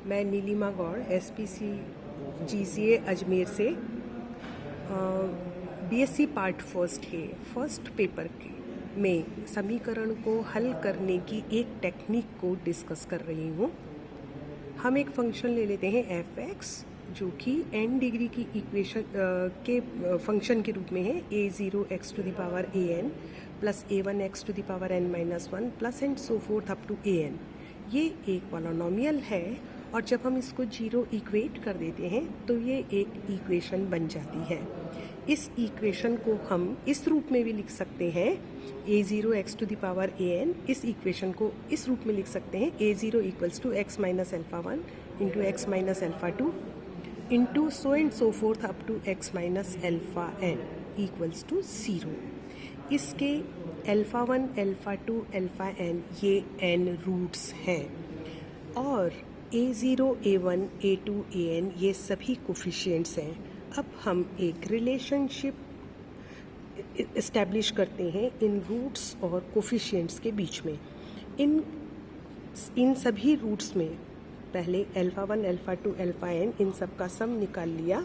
मैं Nilima Gaur SPC GCA Ajmer से BSc part first paper में समीकरण को हल करने की एक टेक्निक को डिस्कस कर रही हूँ। हम एक फंक्शन ले लेते हैं f(x) जो कि n डिग्री की इक्वेशन के फंक्शन के रूप में है a0 x to the power an plus a1 x to the power n-1 plus and so forth up to an। ये एक पॉलिनोमियल है और जब हम इसको जीरो इक्वेट कर देते हैं तो ये एक इक्वेशन बन जाती है। इस इक्वेशन को हम इस रूप में भी लिख सकते हैं a0 x to the power an। इस इक्वेशन को इस रूप में लिख सकते हैं a0 equals to x minus alpha 1 into X minus alpha 2 into so and so forth up to x minus alpha n equals to 0। इसके अल्फ़ा 1 अल्फ़ा 2 अल्फ़ा n ये n रूट्स हैं और a0 a1 a2 an ये सभी coefficients हैं। अब हम एक रिलेशनशिप इस्टेब्लिश करते हैं इन रूट्स और कोफिशिएंट्स के बीच में। इन सभी रूट्स में पहले अल्फ़ा 1 अल्फ़ा 2 अल्फ़ा n इन सब का सम निकाल लिया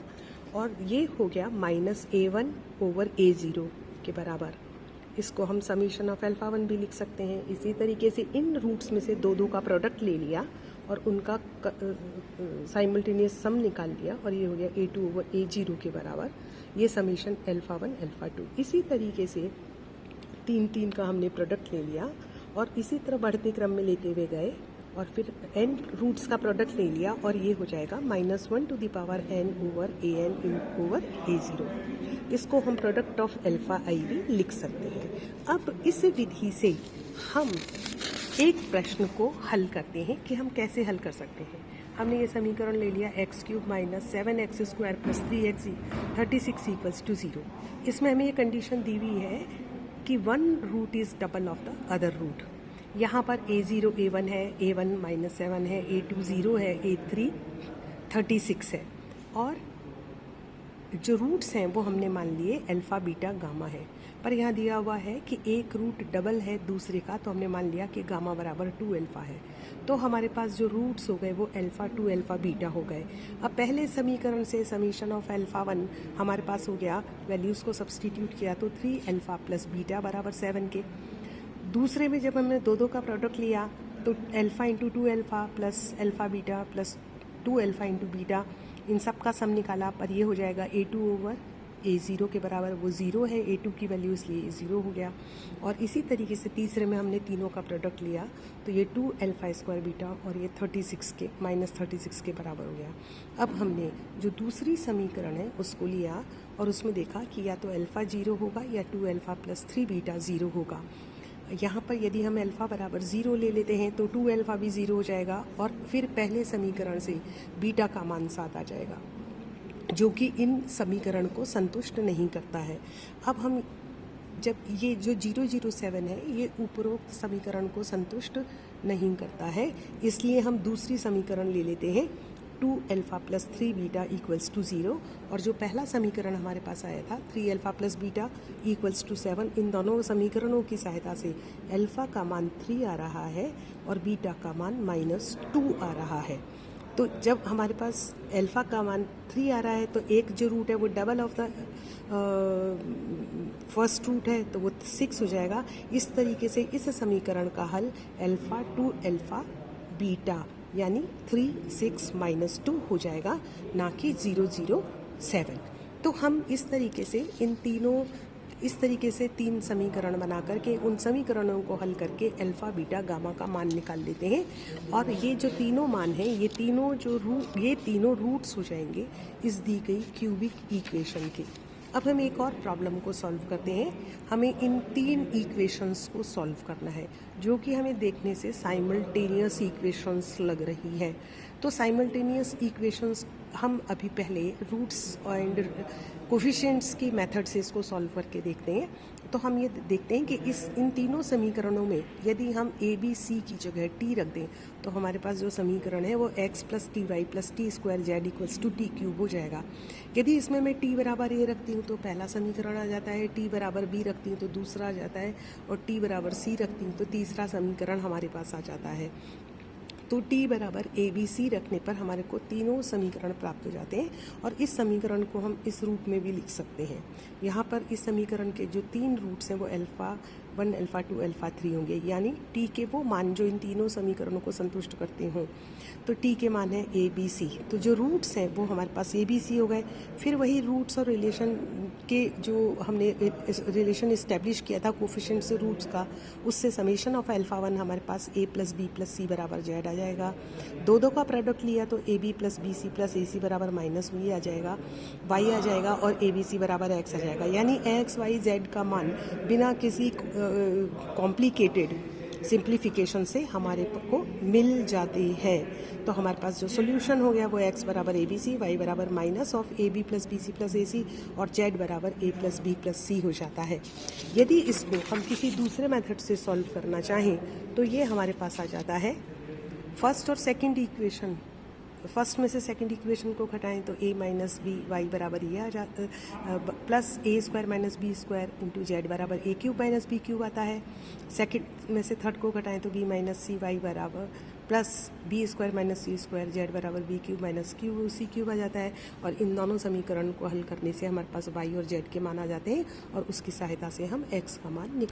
और ये हो गया माइनस a1 ओवर a0 के बराबर। इसको हम समीशन ऑफ अल्फ़ा 1 भी लिख सकते हैं। इसी तरीके से इन रूट्स में से दो का प्रोडक्ट ले लिया और उनका साइमल्टेनियस सम निकाल लिया और ये हो गया a2 ओवर a0 के बराबर। ये समीशन अल्फ़ा 1 अल्फ़ा 2। इसी तरीके से तीन का हमने प्रोडक्ट ले लिया और इसी तरह बढ़ते क्रम में लेते हुए गए और फिर n रूट्स का प्रोडक्ट ले लिया और ये हो जाएगा -1 to the power n over an over a0। इसको हम प्रोडक्ट ऑफ अल्फ़ा i भी लिख सकते हैं। अब इस विधि से हम एक प्रश्न को हल करते हैं कि हम कैसे हल कर सकते हैं। हमने ये समीकरण ले लिया x³ minus 7x² plus 3x 36 equals to 0। इसमें हमें ये कंडीशन दी हुई है कि one root is double of the other root. यहाँ पर a0 a1 है, a1 -7 है, a2 0 है, a3 36 है और जो रूट्स हैं वो हमने मान लिए अल्फ़ा बीटा गामा है। पर यहाँ दिया हुआ है कि एक रूट डबल है दूसरे का, तो हमने मान लिया कि गामा बराबर 2 अल्फ़ा है। तो हमारे पास जो रूट्स हो गए वो अल्फ़ा 2 अल्फ़ा बीटा हो गए। अब पहले समीकरण से समीशन ऑफ अल्फ़ा 1 हमारे पास हो गया, वैल्यूज़ को सब्सटीट्यूट किया तो 3 अल्फ़ा प्लस बीटा बराबर 7 के। दूसरे में जब हमने दो का प्रोडक्ट लिया तो alpha into 2 alpha plus alpha beta plus 2 alpha into beta, इन सब का सम निकाला पर ये हो जाएगा a2 ओवर a0 के बराबर। वो 0 है, a2 की वैल्यू इसलिए 0 हो गया। और इसी तरीके से तीसरे में हमने तीनों का प्रोडक्ट लिया तो ये 2 अल्फ़ा स्क्वायर बीटा और ये 36 के -36 के बराबर हो गया। अब हमने जो दूसरी समीकरण है उसको लिया और उसमें देखा कि या तो अल्फ़ा 0 होगा या 2 अल्फ़ा प्लस 3 बीटा 0 होगा। यहाँ पर यदि हम अल्फ़ा बराबर 0 ले लेते हैं तो 2 अल्फ़ा भी 0 हो जाएगा और फिर पहले समीकरण से बीटा का मान 7 आ जाएगा जो कि इन समीकरण को संतुष्ट नहीं करता है। अब हम जब ये जो 007 है ये उपरोक्त समीकरण को संतुष्ट नहीं करता है, इसलिए हम दूसरी समीकरण ले लेते हैं 2 alpha plus 3 beta equals to 0। और जो पहला समीकरण हमारे पास आया था 3 alpha plus beta equals to 7, इन दोनों समीकरणों की सहायता से अल्फ़ा का मान 3 आ रहा है और बीटा का मान -2 आ रहा है। तो जब हमारे पास अल्फ़ा का मान 3 आ रहा है तो एक जो रूट है वो double of the first root है तो वो 6 हो जाएगा। इस तरीके से इस समीकरण का हल अल्फ़ा 2 अल्फ़ा बीटा यानी 3 6 -2 हो जाएगा, ना कि 007। तो हम इस तरीके से तीन समीकरण बना करके उन समीकरणों को हल करके अल्फ़ा बीटा गामा का मान निकाल लेते हैं और ये जो तीनों मान हैं ये तीनों रूट्स हो जाएंगे इस दी गई क्यूबिक इक्वेशन के। अब हम एक और प्रॉब्लम को सॉल्व करते हैं। हमें इन 3 इक्वेशंस को सॉल्व करना है जो कि हमें देखने से साइमल्टेनियस इक्वेशंस लग रही है। तो साइमल्टेनियस इक्वेशंस हम अभी पहले रूट्स एंड कोफिशिएंट्स की मेथड से इसको सॉल्व करके देखते हैं। तो हम ये देखते हैं कि इन तीनों समीकरणों में यदि हम a b c की जगह t रख दें तो हमारे पास जो समीकरण है वो x plus T Y plus T square Z equals to T cube हो जाएगा। यदि इसमें मैं t बराबर a रखती हूँ तो पहला समीकरण आ जाता है, t बराबर b रखती हूँ तो दूसरा आ जाता है और t बराबर c रखती हूँ तो तीसरा समीकरण हमारे पास आ जाता है। तो t बराबर ABC रखने पर हमारे को तीनों समीकरण प्राप्त हो जाते हैं और इस समीकरण को हम इस रूप में भी लिख सकते हैं। यहाँ पर इस समीकरण के जो 3 रूट्स हैं वो अल्फ़ा 1, अल्फ़ा 2, अल्फ़ा 3 होंगे, यानी t के वो मान जो इन तीनों समीकरणों को संतुष्ट करते हों। तो t के मान है ABC, तो जो रूट्स हैं वो हमारे पास ABC हो गए। फिर वही रूट्स और रिलेशन के जो हमने रिलेशन इस्टेब्लिश किया था कोफिशिएंट से रूट्स का, उससे समेशन ऑफ अल्फ़ा 1 हमारे पास a प्लस बी प्लस सी बराबर जेड आ जाएगा। दो का प्रोडक्ट लिया तो AB plus BC plus AC बराबर माइनस y आ जाएगा, y आ जाएगा और ABC बराबर x आ जाएगा। यानी x y z का मान बिना किसी कॉम्प्लिकेटेड सिंप्लीफिकेशन से हमारे को मिल जाती है। तो हमारे पास जो सोल्यूशन हो गया वो x बराबर ABC, y बराबर minus of AB plus BC plus AC और z बराबर A plus B plus C हो जाता है। यदि इसको हम किसी दूसरे मेथड से सॉल्व करना चाहें तो ये हमारे पास आ जाता है फर्स्ट और सेकंड इक्वेशन। फर्स्ट में से सेकंड इक्वेशन को घटाएं तो a माइनस बी वाई बराबर ये आ जाता plus A square minus B square into Z बराबर A cube minus B cube आता है। सेकंड में से थर्ड को घटाएं तो b माइनस सी वाई बराबर plus B square minus C square Z बराबर B cube minus Q C cube आ जाता है। और इन दोनों समीकरण को हल करने से हमारे पास y और z के मान आ जाते हैं और उसकी सहायता से हम x का मान निकाल